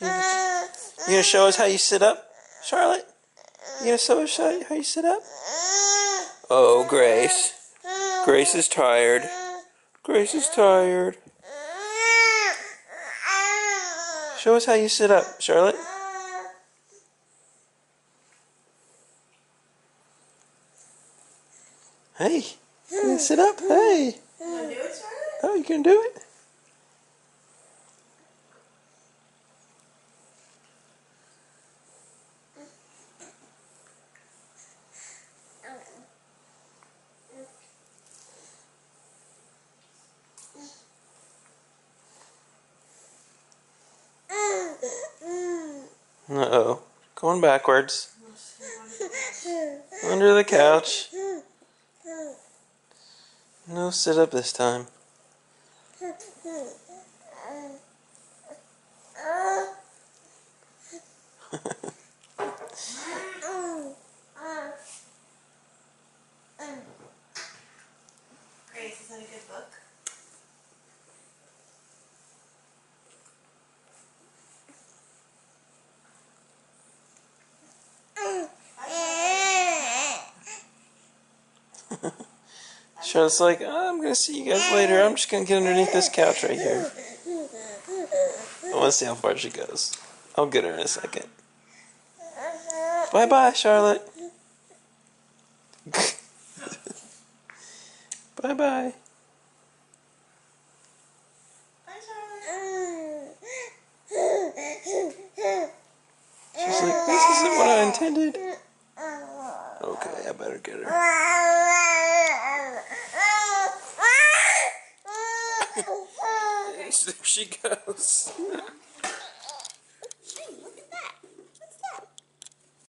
You gonna show us how you sit up, Charlotte? You gonna show us how you sit up? Oh, Grace. Grace is tired. Grace is tired. Show us how you sit up, Charlotte. Hey, you gonna sit up? Hey. You wanna do it, Charlotte? Oh, you can do it? Uh-oh. Going backwards. Under the couch. No sit up this time. Grace, is that a good book? Charlotte's like, oh, I'm gonna see you guys later. I'm just gonna get underneath this couch right here. I wanna see how far she goes. I'll get her in a second. Bye-bye, Charlotte. Bye-bye. Bye, Charlotte. She's like, this isn't what I intended. Okay, I better get her. There she goes.